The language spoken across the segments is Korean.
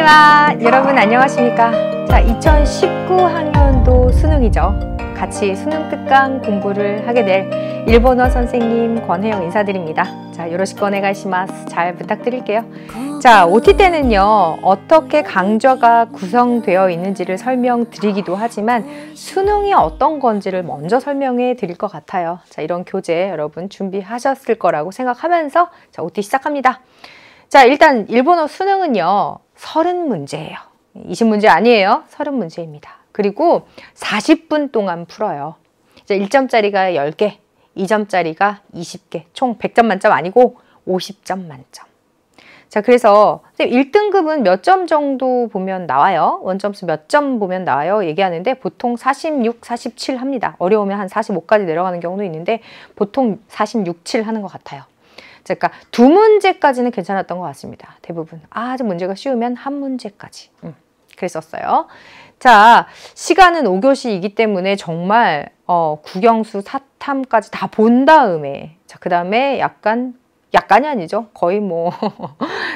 곤니치와 여러분 안녕하십니까? 자, 2019학년도 수능이죠. 같이 수능 특강 공부를 하게 될 일본어 선생님 권혜영 인사드립니다. 자, 요로시쿠 오네가이시마스. 잘 부탁드릴게요. 자, OT 때는요, 어떻게 강좌가 구성되어 있는지를 설명드리기도 하지만 수능이 어떤 건지를 먼저 설명해 드릴 것 같아요. 자, 이런 교재 여러분 준비하셨을 거라고 생각하면서 자, OT 시작합니다. 자, 일단 일본어 수능은요, 30문제예요. 20문제 아니에요. 30문제입니다. 그리고 40분 동안 풀어요. 이제 1점짜리가 10개, 2점짜리가 20개, 총 100점 만점 아니고 50점 만점. 자, 그래서 1등급은 몇 점 정도 보면 나와요? 원점수 몇 점 보면 나와요? 얘기하는데 보통 46, 47 합니다. 어려우면 한 45까지 내려가는 경우도 있는데 보통 46, 7 하는 것 같아요. 그러니까 2문제까지는 괜찮았던 것 같습니다. 대부분. 아주 문제가 쉬우면 1문제까지. 그랬었어요. 자, 시간은 5교시이기 때문에 정말 국영수, 사탐까지 다 본 다음에 자, 그 다음에 약간이 아니죠. 거의 뭐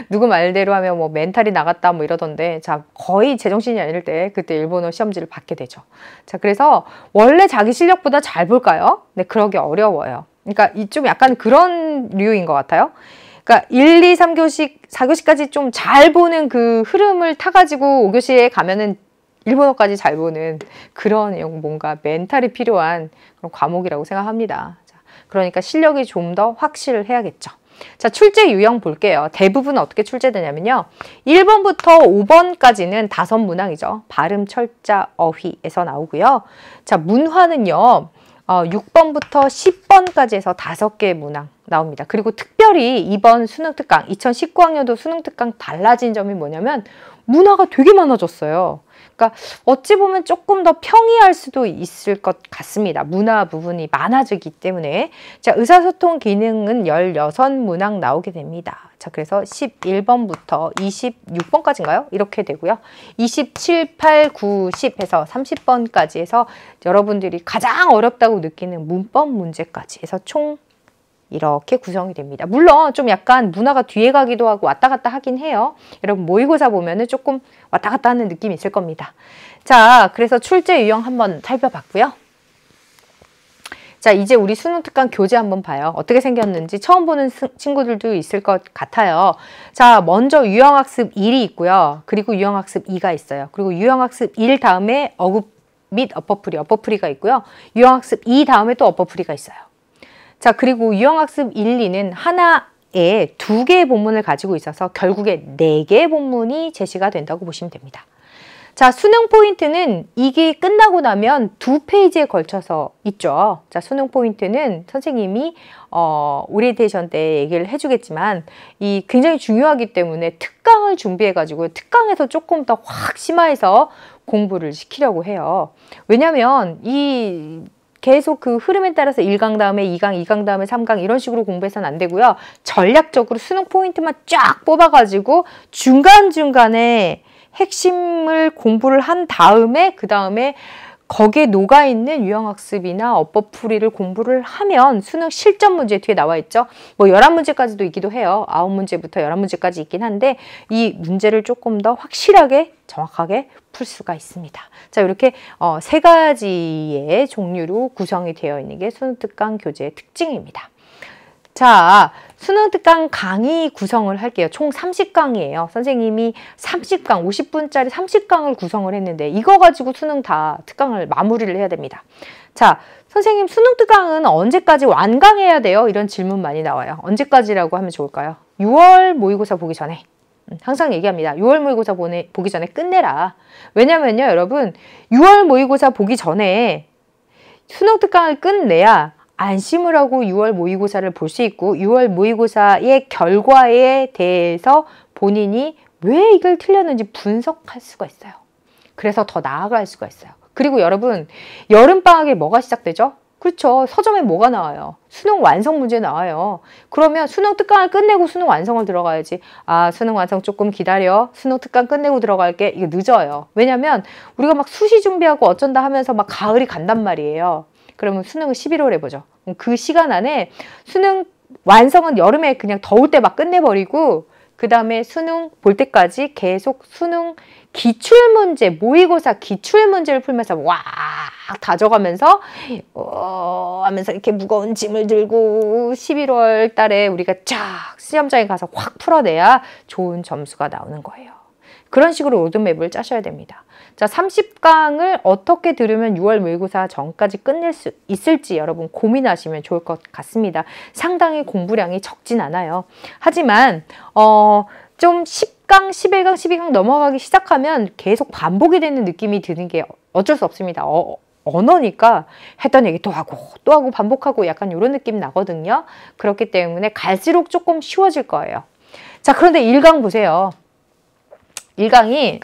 누구 말대로 하면 뭐 멘탈이 나갔다 뭐 이러던데 자, 거의 제정신이 아닐 때 그때 일본어 시험지를 받게 되죠. 자, 그래서 원래 자기 실력보다 잘 볼까요? 네, 그러기 어려워요. 그러니까 좀 약간 그런 류인 것 같아요. 그러니까 1, 2, 3교시, 4교시까지 좀 잘 보는 그 흐름을 타가지고 5교시에 가면은 일본어까지 잘 보는 그런 뭔가 멘탈이 필요한 그런 과목이라고 생각합니다. 자, 그러니까 실력이 좀 더 확실을 해야겠죠. 자, 출제 유형 볼게요. 대부분 어떻게 출제되냐면요. 1번부터 5번까지는 5문항이죠. 발음, 철자, 어휘에서 나오고요. 자, 문화는요. 6번부터 10번까지 해서 5개의 문항 나옵니다. 그리고 특별히 이번 수능특강, 2019학년도 수능특강 달라진 점이 뭐냐면 문화가 되게 많아졌어요. 그러니까 어찌 보면 조금 더 평이할 수도 있을 것 같습니다. 문화 부분이 많아지기 때문에. 자, 의사소통 기능은 16문항 나오게 됩니다. 자, 그래서 11번부터 26번까지인가요? 이렇게 되고요. 27, 8, 9, 10 해서 30번까지 해서 여러분들이 가장 어렵다고 느끼는 문법 문제까지 해서 총 이렇게 구성이 됩니다. 물론 좀 약간 문화가 뒤에 가기도 하고 왔다 갔다 하긴 해요. 여러분 모의고사 보면은 조금 왔다 갔다 하는 느낌이 있을 겁니다. 자, 그래서 출제 유형 한번 살펴봤고요. 자, 이제 우리 수능특강 교재 한번 봐요. 어떻게 생겼는지 처음 보는 친구들도 있을 것 같아요. 자, 먼저 유형학습 1이 있고요. 그리고 유형학습 2가 있어요. 그리고 유형학습 1 다음에 어급 및 어퍼풀이가 있고요. 유형학습 2 다음에 또 어퍼풀이가 있어요. 자, 그리고 유형학습 1, 2는 하나에 2개의 본문을 가지고 있어서 결국에 4개의 본문이 제시가 된다고 보시면 됩니다. 자, 수능 포인트는 이게 끝나고 나면 2페이지에 걸쳐서 있죠. 자, 수능 포인트는 선생님이 오리엔테이션 때 얘기를 해주겠지만 이 굉장히 중요하기 때문에 특강을 준비해가지고 특강에서 조금 더 확 심화해서 공부를 시키려고 해요. 왜냐하면 이 계속 그 흐름에 따라서 1강 다음에 2강, 2강 다음에 3강 이런 식으로 공부해서는 안 되고요. 전략적으로 수능 포인트만 쫙 뽑아가지고 중간중간에 핵심을 공부를 한 다음에 그 다음에 거기에 녹아있는 유형학습이나 어법풀이를 공부를 하면 수능 실전 문제 뒤에 나와 있죠. 뭐 11문제까지도 있기도 해요. 9문제부터 11문제까지 있긴 한데 이 문제를 조금 더 확실하게 정확하게 풀 수가 있습니다. 자, 이렇게 3가지의 종류로 구성이 되어 있는 게 수능특강 교재의 특징입니다. 자, 수능특강 강의 구성을 할게요. 총 30강이에요. 선생님이 30강, 50분짜리 30강을 구성을 했는데 이거 가지고 수능 다 특강을 마무리를 해야 됩니다. 자, 선생님 수능특강은 언제까지 완강해야 돼요? 이런 질문 많이 나와요. 언제까지라고 하면 좋을까요? 6월 모의고사 보기 전에. 항상 얘기합니다. 6월 모의고사 보기 전에 끝내라. 왜냐면요, 여러분 6월 모의고사 보기 전에 수능특강을 끝내야 안심을 하고 6월 모의고사를 볼 수 있고 6월 모의고사의 결과에 대해서 본인이 왜 이걸 틀렸는지 분석할 수가 있어요. 그래서 더 나아갈 수가 있어요. 그리고 여러분 여름방학에 뭐가 시작되죠? 그렇죠. 서점에 뭐가 나와요? 수능 완성 문제 나와요. 그러면 수능 특강을 끝내고 수능 완성을 들어가야지. 아, 수능 완성 조금 기다려. 수능 특강 끝내고 들어갈게. 이게 늦어요. 왜냐면 우리가 막 수시 준비하고 어쩐다 하면서 막 가을이 간단 말이에요. 그러면 수능을 11월에 보죠. 그 시간 안에 수능 완성은 여름에 그냥 더울 때 막 끝내버리고 그 다음에 수능 볼 때까지 계속 수능 기출문제, 모의고사 기출문제를 풀면서 와 다져가면서 하면서 이렇게 무거운 짐을 들고 11월 달에 우리가 쫙 시험장에 가서 확 풀어내야 좋은 점수가 나오는 거예요. 그런 식으로 로드맵을 짜셔야 됩니다. 자, 30강을 어떻게 들으면 6월 모의고사 전까지 끝낼 수 있을지 여러분 고민하시면 좋을 것 같습니다. 상당히 공부량이 적진 않아요. 하지만 좀 10강, 11강, 12강 넘어가기 시작하면 계속 반복이 되는 느낌이 드는 게 어쩔 수 없습니다. 언어니까 했던 얘기 또 하고 반복하고 약간 이런 느낌 나거든요. 그렇기 때문에 갈수록 조금 쉬워질 거예요. 자, 그런데 1강 보세요. 1강이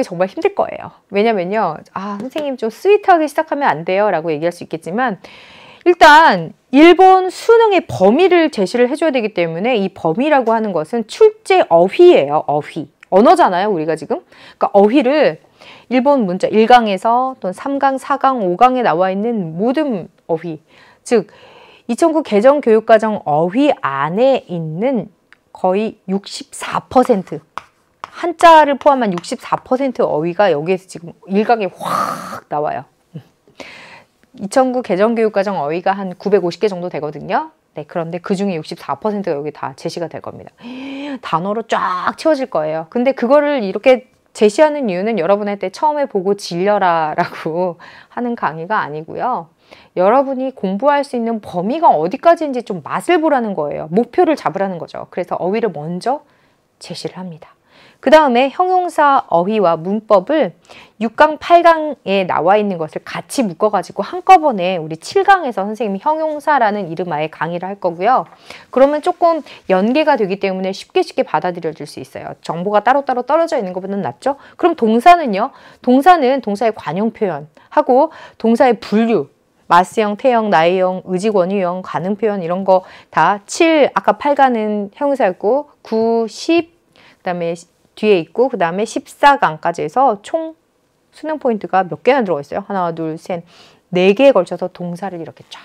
정말 힘들 거예요. 왜냐면요. 선생님 좀 스윗하게 시작하면 안 돼요 라고 얘기할 수 있겠지만 일단 일본 수능의 범위를 제시를 해줘야 되기 때문에 이 범위라고 하는 것은 출제 어휘예요. 어휘. 언어잖아요. 우리가 지금. 그러니까 어휘를 일본 문자 1강에서 또는 3강, 4강, 5강에 나와 있는 모든 어휘. 즉 2009 개정교육과정 어휘 안에 있는 거의 64% 한자를 포함한 64% 어휘가 여기에서 지금 1강에 확 나와요. 2009 개정교육과정 어휘가 한 950개 정도 되거든요. 네, 그런데 그 중에 64%가 여기 다 제시가 될 겁니다. 단어로 쫙 채워질 거예요. 근데 그거를 이렇게 제시하는 이유는 여러분한테 처음에 보고 질려라 라고 하는 강의가 아니고요. 여러분이 공부할 수 있는 범위가 어디까지인지 좀 맛을 보라는 거예요. 목표를 잡으라는 거죠. 그래서 어휘를 먼저 제시를 합니다. 그 다음에 형용사 어휘와 문법을 6강, 8강에 나와 있는 것을 같이 묶어가지고 한꺼번에 우리 7강에서 선생님이 형용사라는 이름하에 강의를 할 거고요. 그러면 조금 연계가 되기 때문에 쉽게 받아들여질 수 있어요. 정보가 따로따로 떨어져 있는 것보다는 낫죠? 그럼 동사는요? 동사는 동사의 관용 표현하고 동사의 분류, 마스형, 태형, 나의형, 의직, 원유형, 가능 표현 이런 거 다 7, 아까 8강은 형용사였고 9, 10, 그 다음에 뒤에 있고 그 다음에 14강까지 해서 총 수능 포인트가 몇 개나 들어가 있어요? 하나, 둘, 셋, 4개에 걸쳐서 동사를 이렇게 쫙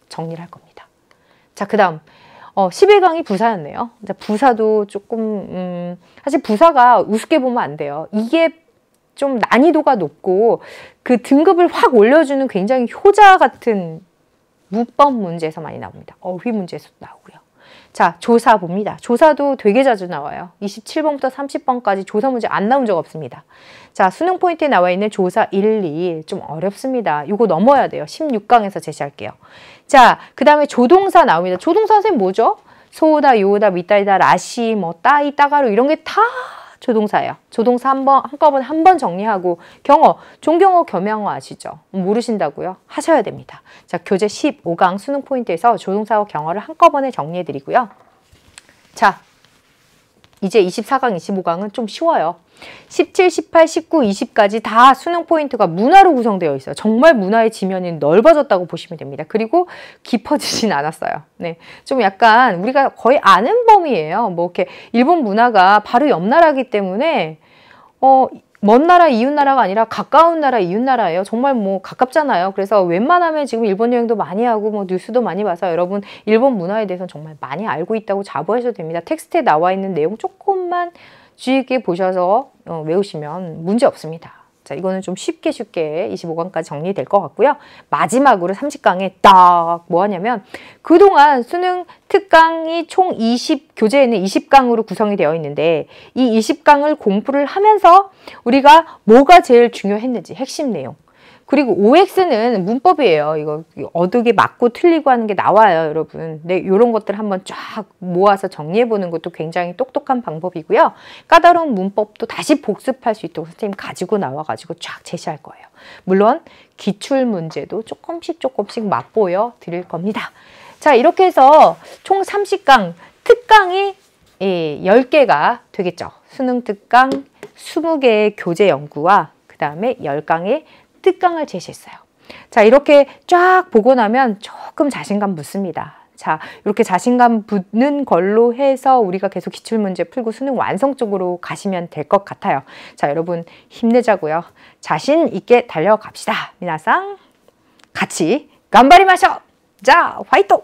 정리를 할 겁니다. 자, 그 다음 11강이 부사였네요. 부사도 조금 사실 부사가 우습게 보면 안 돼요. 이게 좀 난이도가 높고 그 등급을 확 올려주는 굉장히 효자 같은 문법 문제에서 많이 나옵니다. 어휘 문제에서도 나오고요. 자, 조사 봅니다. 조사도 되게 자주 나와요. 27번부터 30번까지 조사 문제 안 나온 적 없습니다. 자, 수능 포인트에 나와 있는 조사 1, 2 좀 어렵습니다. 이거 넘어야 돼요. 16강에서 제시할게요. 자, 그 다음에 조동사 나옵니다. 조동사 선생님 뭐죠? 소다, 요다, 미따이다, 라시, 따이, 따가루 이런 게 다 조동사예요. 조동사 한꺼번에 한 번 정리하고 경어, 종경어, 겸양어 아시죠? 모르신다고요? 하셔야 됩니다. 자, 교재 15강 수능 포인트에서 조동사와 경어를 한꺼번에 정리해 드리고요. 자, 이제 24강, 25강은 좀 쉬워요. 17, 18, 19, 20까지 다 수능 포인트가 문화로 구성되어 있어요. 정말 문화의 지면이 넓어졌다고 보시면 됩니다. 그리고 깊어지진 않았어요. 네, 좀 약간 우리가 거의 아는 범위예요. 뭐 이렇게 일본 문화가 바로 옆 나라이기 때문에 먼 나라, 이웃 나라가 아니라 가까운 나라, 이웃 나라예요. 정말 뭐 가깝잖아요. 그래서 웬만하면 지금 일본 여행도 많이 하고 뭐 뉴스도 많이 봐서 여러분 일본 문화에 대해서 정말 많이 알고 있다고 자부하셔도 됩니다. 텍스트에 나와 있는 내용 조금만 주의 깊게 보셔서 외우시면 문제 없습니다. 자, 이거는 좀 쉽게 25강까지 정리될 것 같고요. 마지막으로 30강에 딱 뭐 하냐면 그동안 수능 특강이 총 교재에는 20강으로 구성이 되어 있는데 이 20강을 공부를 하면서 우리가 뭐가 제일 중요했는지 핵심 내용 그리고 OX는 문법이에요. 이거 어둑에 맞고 틀리고 하는 게 나와요, 여러분. 네, 이런 것들 한번 쫙 모아서 정리해 보는 것도 굉장히 똑똑한 방법이고요. 까다로운 문법도 다시 복습할 수 있도록 선생님 가지고 나와가지고 쫙 제시할 거예요. 물론 기출 문제도 조금씩 맛보여 드릴 겁니다. 자, 이렇게 해서 총 30강 특강이 10개가 되겠죠. 수능 특강 20개의 교재 연구와 그 다음에 10강의 특강을 제시했어요. 자, 이렇게 쫙 보고 나면 조금 자신감 붙습니다. 자, 이렇게 자신감 붙는 걸로 해서 우리가 계속 기출문제 풀고 수능 완성 쪽으로 가시면 될 것 같아요. 자, 여러분 힘내자고요. 자신 있게 달려갑시다. 미나상 같이 간바리마쇼! 자, 화이토!